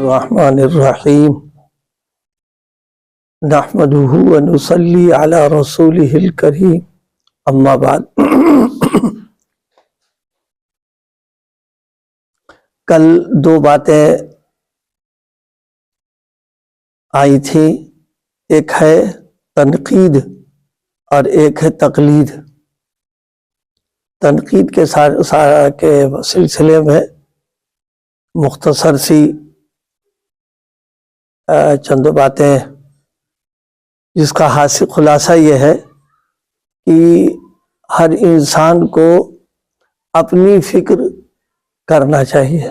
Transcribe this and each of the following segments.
الرحمن الرحیم نحمده ونصلی علی رسوله الکریم اما بعد کل دو باتیں آئی تھی، ایک ہے تنقید اور ایک ہے تقلید۔ تنقید کے سلسلے میں مختصر سی چند باتیں، جس کا حاصل خلاصہ یہ ہے کہ ہر انسان کو اپنی فکر کرنا چاہیے،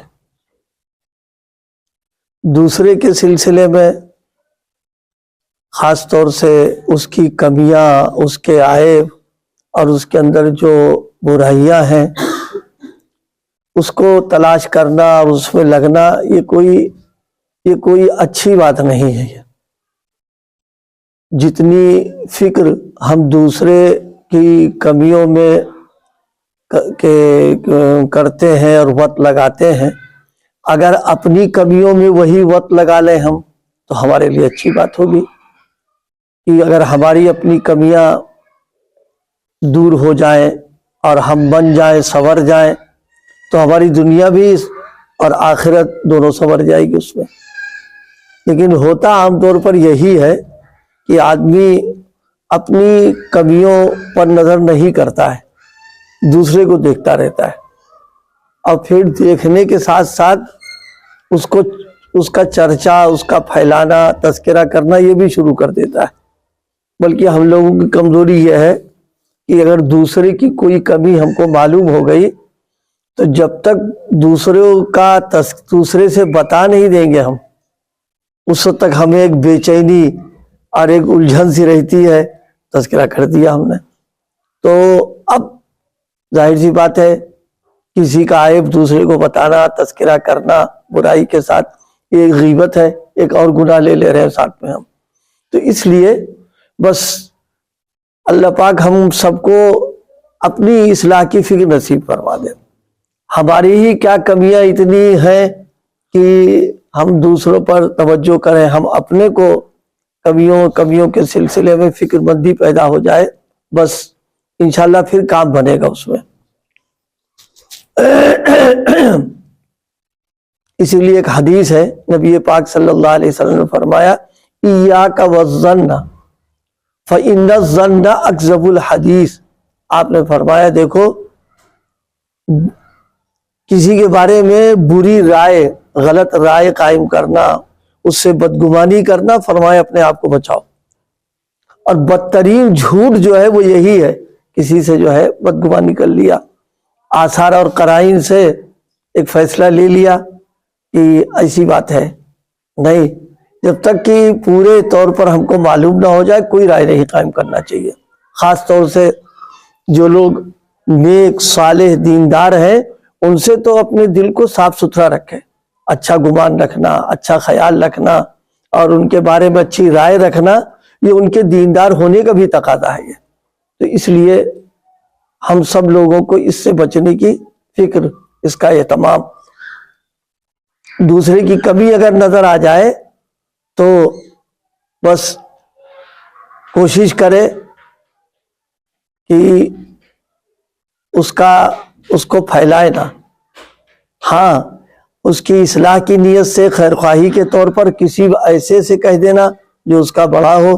دوسرے کے سلسلے میں خاص طور سے اس کی کمیاں، اس کے عیب اور اس کے اندر جو برائیاں ہیں اس کو تلاش کرنا اور اس میں لگنا، یہ کوئی اچھی بات نہیں ہے۔ جتنی فکر ہم دوسرے کی کمیوں میں کرتے ہیں اور وقت لگاتے ہیں، اگر اپنی کمیوں میں وہی وقت لگا لیں ہم تو ہمارے لیے اچھی بات ہوگی، کہ اگر ہماری اپنی کمیاں دور ہو جائیں اور ہم بن جائیں، سنور جائیں، تو ہماری دنیا بھی اور آخرت دونوں سنور جائے گی اس میں۔ لیکن ہوتا عام طور پر یہی ہے کہ آدمی اپنی کمیوں پر نظر نہیں کرتا ہے، دوسرے کو دیکھتا رہتا ہے، اور پھر دیکھنے کے ساتھ ساتھ اس کا چرچا، اس کا پھیلانا، تذکرہ کرنا یہ بھی شروع کر دیتا ہے۔ بلکہ ہم لوگوں کی کمزوری یہ ہے کہ اگر دوسرے کی کوئی کمی ہم کو معلوم ہو گئی تو جب تک دوسرے سے بتا نہیں دیں گے ہم، اس وقت تک ہمیں ایک بے چینی اور ایک الجھن سی رہتی ہے۔ تذکرہ کر دیا ہم نے تو اب ظاہر سی بات ہے، کسی کا عیب دوسرے کو بتانا، تذکرہ کرنا برائی کے ساتھ، یہ ایک غیبت ہے، ایک اور گناہ لے رہے ہیں ساتھ میں ہم۔ تو اس لیے بس اللہ پاک ہم سب کو اپنی اصلاح کی فکر نصیب فرما دے۔ ہماری ہی کیا کمیاں اتنی ہیں کہ ہم دوسروں پر توجہ کریں، ہم اپنے کو کمیوں کے سلسلے میں فکر مندی پیدا ہو جائے، بس انشاءاللہ پھر کام بنے گا اس میں۔ اسی لیے ایک حدیث ہے، نبی پاک صلی اللہ علیہ وسلم نے فرمایا ایاک والظن فإن الظن اکذب الحدیث۔ آپ نے فرمایا دیکھو، کسی کے بارے میں بری رائے، غلط رائے قائم کرنا، اس سے بدگمانی کرنا، فرمایا اپنے آپ کو بچاؤ۔ اور بدترین جھوٹ جو ہے وہ یہی ہے، کسی سے جو ہے بدگمانی کر لیا، آثار اور قرائن سے ایک فیصلہ لے لیا کہ ایسی بات ہے۔ نہیں، جب تک کہ پورے طور پر ہم کو معلوم نہ ہو جائے کوئی رائے نہیں قائم کرنا چاہیے۔ خاص طور سے جو لوگ نیک، صالح، دیندار ہیں، ان سے تو اپنے دل کو صاف ستھرا رکھیں، اچھا گمان رکھنا، اچھا خیال رکھنا اور ان کے بارے میں اچھی رائے رکھنا، یہ ان کے دیندار ہونے کا بھی تقاضا ہے۔ تو اس لیے ہم سب لوگوں کو اس سے بچنے کی فکر، اس کا اہتمام، دوسرے کی کمی اگر نظر آ جائے تو بس کوشش کرے کہ اس کو پھیلائے نہ۔ ہاں، اس کی اصلاح کی نیت سے، خیر خواہی کے طور پر کسی ایسے سے کہہ دینا جو اس کا بڑا ہو،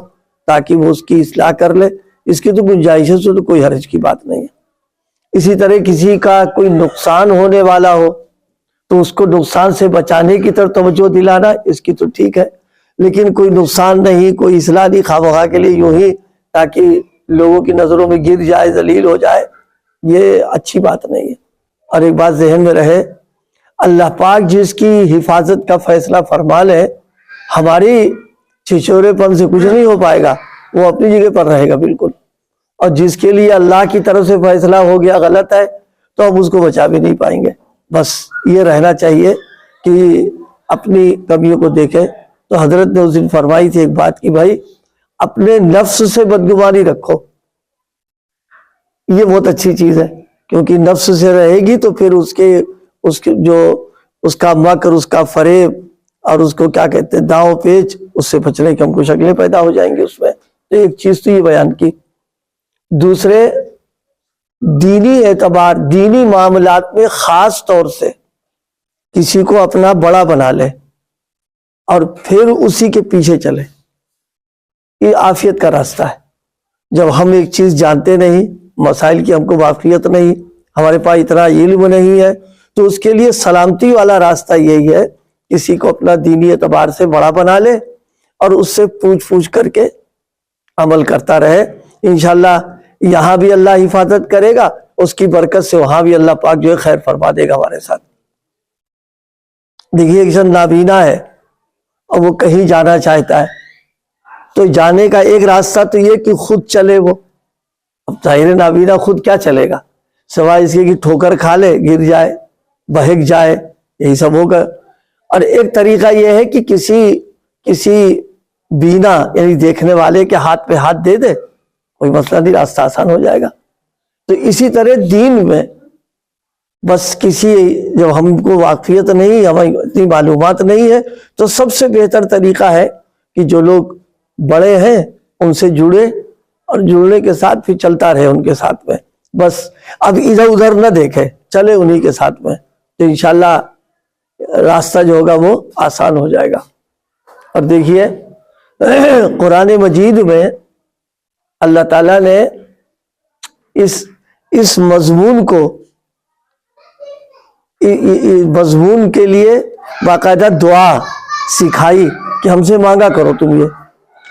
تاکہ وہ اس کی اصلاح کر لے، اس کی تو گنجائش سے تو کوئی حرج کی بات نہیں ہے۔ اسی طرح کسی کا کوئی نقصان ہونے والا ہو تو اس کو نقصان سے بچانے کی طرف توجہ دلانا، اس کی تو ٹھیک ہے، لیکن کوئی نقصان نہیں، کوئی اصلاح نہیں، خواہ بخواہ کے لیے یوں ہی تاکہ لوگوں کی نظروں میں گر جائے، ذلیل ہو جائے، یہ اچھی بات نہیں ہے۔ اور ایک بات ذہن میں رہے، اللہ پاک جس کی حفاظت کا فیصلہ فرما لے، ہماری چھچورے پن سے کچھ نہیں ہو پائے گا، وہ اپنی جگہ پر رہے گا بالکل۔ اور جس کے لیے اللہ کی طرف سے فیصلہ ہو گیا غلط ہے تو ہم اس کو بچا بھی نہیں پائیں گے۔ بس یہ رہنا چاہیے کہ اپنی کمیوں کو دیکھیں۔ تو حضرت نے اس دن فرمائی تھی ایک بات کہ بھائی اپنے نفس سے بدگمانی رکھو، یہ بہت اچھی چیز ہے، کیونکہ نفس سے رہے گی تو پھر اس کا مکر، اس کا فریب اور اس کو کیا کہتے ہیں داؤ پیچ، اس سے بچنے کی ہم کو شکلیں پیدا ہو جائیں گی اس میں. تو ایک چیز تو یہ بیان کی. دوسرے دینی اعتبار، دینی معاملات میں خاص طور سے کسی کو اپنا بڑا بنا لے اور پھر اسی کے پیچھے چلے، یہ عافیت کا راستہ ہے. جب ہم ایک چیز جانتے نہیں، مسائل کی ہم کو واقفیت نہیں، ہمارے پاس اتنا علم نہیں ہے، تو اس کے لیے سلامتی والا راستہ یہی ہے کسی کو اپنا دینی اعتبار سے بڑا بنا لے اور اس سے پوچھ کر کے عمل کرتا رہے. انشاءاللہ یہاں بھی اللہ حفاظت کرے گا، اس کی برکت سے وہاں بھی اللہ پاک جو ہے خیر فرما دے گا ہمارے ساتھ. دیکھیے ایک جن نابینا ہے اور وہ کہیں جانا چاہتا ہے، تو جانے کا ایک راستہ تو یہ کہ خود چلے وہ. اب ظاہر نابینا خود کیا چلے گا سوائے اس کے کہ ٹھوکر کھا لے، گر جائے، بہک جائے، یہی سب ہوگا. اور ایک طریقہ یہ ہے کہ کسی بینا یعنی دیکھنے والے کے ہاتھ پہ ہاتھ دے دے، کوئی مسئلہ نہیں، راستہ آسان ہو جائے گا. تو اسی طرح دین میں بس جب ہم کو واقفیت نہیں، ہمیں اتنی معلومات نہیں ہے، تو سب سے بہتر طریقہ ہے کہ جو لوگ بڑے ہیں ان سے جڑے اور جڑنے کے ساتھ پھر چلتا رہے ان کے ساتھ میں. بس اب ادھر ادھر نہ دیکھے، چلے انہی کے ساتھ میں، تو انشاءاللہ راستہ جو ہوگا وہ آسان ہو جائے گا. اور دیکھیے قرآن مجید میں اللہ تعالیٰ نے اس مضمون کے لیے باقاعدہ دعا سکھائی کہ ہم سے مانگا کرو تم. یہ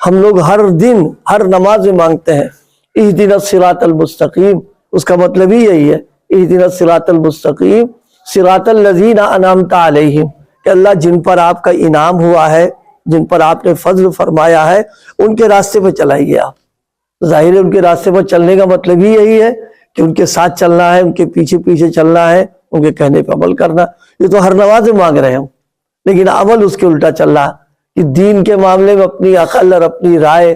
ہم لوگ ہر دن ہر نماز میں مانگتے ہیں اہدنا الصراط المستقیم، اس کا مطلب ہی یہی ہے اہدنا الصراط المستقیم صراط الذین انعمت علیہم، کہ اللہ جن پر آپ کا انعام ہوا ہے، جن پر آپ نے فضل فرمایا ہے، ان کے راستے پہ چلائیے. آپ ظاہر ہے ان کے راستے پر چلنے کا مطلب ہی یہی ہے کہ ان کے ساتھ چلنا ہے، ان کے پیچھے پیچھے چلنا ہے، ان کے کہنے پہ عمل کرنا. یہ تو ہر نماز میں مانگ رہے ہوں، لیکن عمل اس کے الٹا چل رہا کہ دین کے معاملے میں اپنی عقل اور اپنی رائے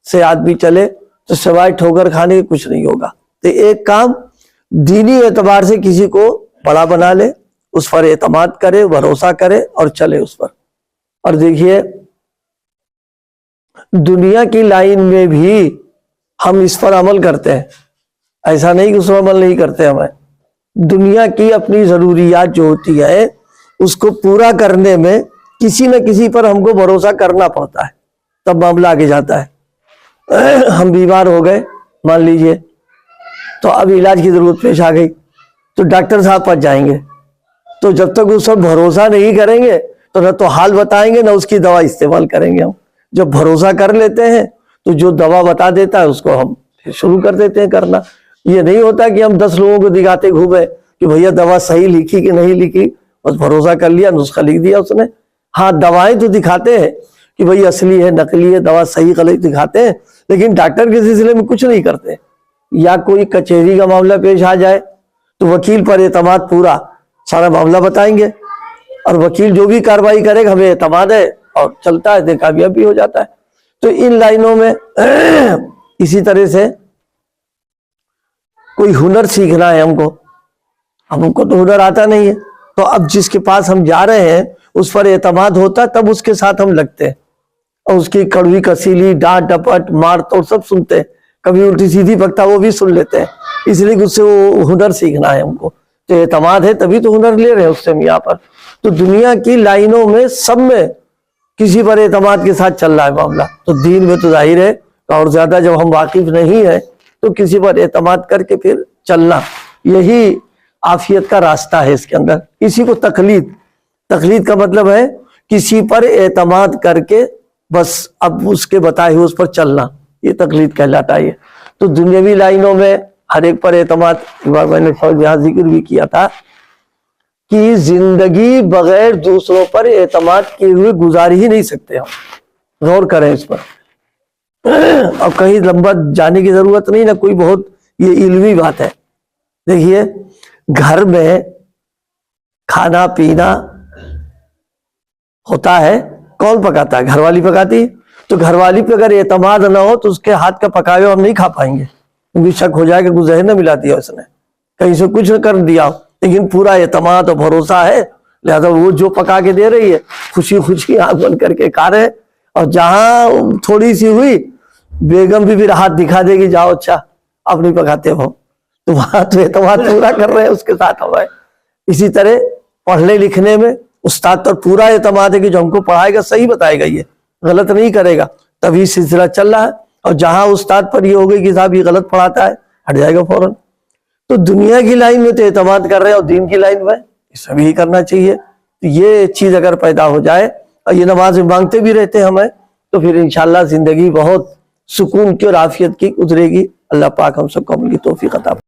سے آدمی چلے تو سوائے ٹھوکر کھانے کے کچھ نہیں ہوگا. تو ایک کام دینی اعتبار سے کسی کو بڑا بنا لے، اس پر اعتماد کرے، بھروسہ کرے اور چلے اس پر. اور دیکھیے دنیا کی لائن میں بھی ہم اس پر عمل کرتے ہیں، ایسا نہیں کہ اس پر عمل نہیں کرتے. ہمیں دنیا کی اپنی ضروریات جو ہوتی ہے اس کو پورا کرنے میں کسی نہ کسی پر ہم کو بھروسہ کرنا پڑتا ہے، تب معاملہ آگے جاتا ہے. ہم بیمار ہو گئے مان لیجئے، تو اب علاج کی ضرورت پیش آ گئی، تو ڈاکٹر صاحب پر جائیں گے، تو جب تک اس پر بھروسہ نہیں کریں گے تو نہ تو حال بتائیں گے نہ اس کی دوا استعمال کریں گے. ہم جب بھروسہ کر لیتے ہیں تو جو دوا بتا دیتا ہے اس کو ہم شروع کر دیتے ہیں کرنا. یہ نہیں ہوتا کہ ہم 10 لوگوں کو دکھاتے گھومے کہ بھیا دوا صحیح لکھی کہ نہیں لکھی، بس بھروسہ کر لیا، نسخہ لکھ دیا اس نے. ہاں دوائیں تو دکھاتے ہیں کہ بھئی اصلی ہے نقلی ہے، دوا صحیح غلط دکھاتے ہیں، لیکن ڈاکٹر کے سلسلے میں کچھ نہیں کرتے. یا کوئی کچہری کا معاملہ پیش آ جائے تو وکیل پر اعتماد، پورا سارا معاملہ بتائیں گے اور وکیل جو بھی کارروائی کرے گا ہمیں اعتماد ہے اور چلتا ہے، کامیاب بھی ہو جاتا ہے. تو ان لائنوں میں اسی طرح سے کوئی ہنر سیکھنا ہے ہم کو تو ہنر آتا نہیں ہے، تو اب جس کے پاس ہم جا رہے ہیں اس پر اعتماد ہوتا ہے تب اس کے ساتھ ہم لگتے ہیں، اور اس کی کڑوی کسیلی ڈانٹ ڈپٹ مار توڑ سب سنتے ہیں، کبھی الٹی سیدھی بکتا وہ بھی سن لیتے ہیں. اس لیے کہ اس سے وہ ہنر سیکھنا ہے ہم کو، تو اعتماد ہے تبھی تو ہنر لے رہے ہیں اس سے ہم یہاں پر. تو دنیا کی لائنوں میں سب میں کسی پر اعتماد کے ساتھ چل رہا ہے معاملہ. تو دین میں تو ظاہر ہے اور زیادہ جب ہم واقف نہیں ہیں تو کسی پر اعتماد کر کے پھر چلنا، یہی عافیت کا راستہ ہے. اس کے اندر کسی کو تقلید کا مطلب ہے کسی پر اعتماد کر کے بس اب اس کے بتائے ہوئے اس پر چلنا، یہ تقلید کہلاتا ہے. تو دنیاوی لائنوں میں ہر ایک پر اعتماد، ایک بار میں نے یہاں ذکر بھی کیا تھا کہ زندگی بغیر دوسروں پر اعتماد کیے ہوئے گزار ہی نہیں سکتے. ہم غور کریں اس پر، اور کہیں لمبا جانے کی ضرورت نہیں، نہ کوئی بہت یہ علمی بات ہے. دیکھیے گھر میں کھانا پینا ہوتا ہے، کون پکاتا ہے؟ گھر والی پکاتی. تو گھر والی پہ اگر اعتماد نہ ہو تو اس کے ہاتھ کا پکایا ہم نہیں کھا پائیں گے، کیونکہ شک ہو جائے گا کہ زہر نہ ملا دیا اس نے، کہیں سے کچھ نہ کر دیا، لیکن پورا اعتماد اور بھروسہ ہے لہذا وہ جو پکا کے دے رہی ہے خوشی خوشی آنکھ بند کر کے کھا رہے، اور جہاں تھوڑی سی ہوئی بیگم بھی پھر ہاتھ دکھا دے گی جاؤ اچھا اب نہیں پکاتے ہو، تو وہاں تو اعتماد پورا کر رہے ہیں اس کے ساتھ ہمارے۔ اسی طرح پڑھنے لکھنے میں استاد پر پورا اعتماد ہے کہ جو ہم کو پڑھائے گا صحیح بتائے گا، یہ غلط نہیں کرے گا، تبھی سلسلہ چل رہا ہے۔ اور جہاں استاد پر یہ ہوگی کہ صاحب یہ غلط پڑھاتا ہے، ہٹ جائے گا فوراً۔ تو دنیا کی لائن میں تو اعتماد کر رہے ہیں، اور دین کی لائن میں اسے بھی کرنا چاہیے۔ تو یہ چیز اگر پیدا ہو جائے اور یہ نماز مانگتے بھی رہتے ہمیں، تو پھر انشاءاللہ زندگی بہت سکون کی اور عافیت کی گزرے گی۔ اللہ پاک ہم سب کو عمل کی توفیق عطا فرمائے۔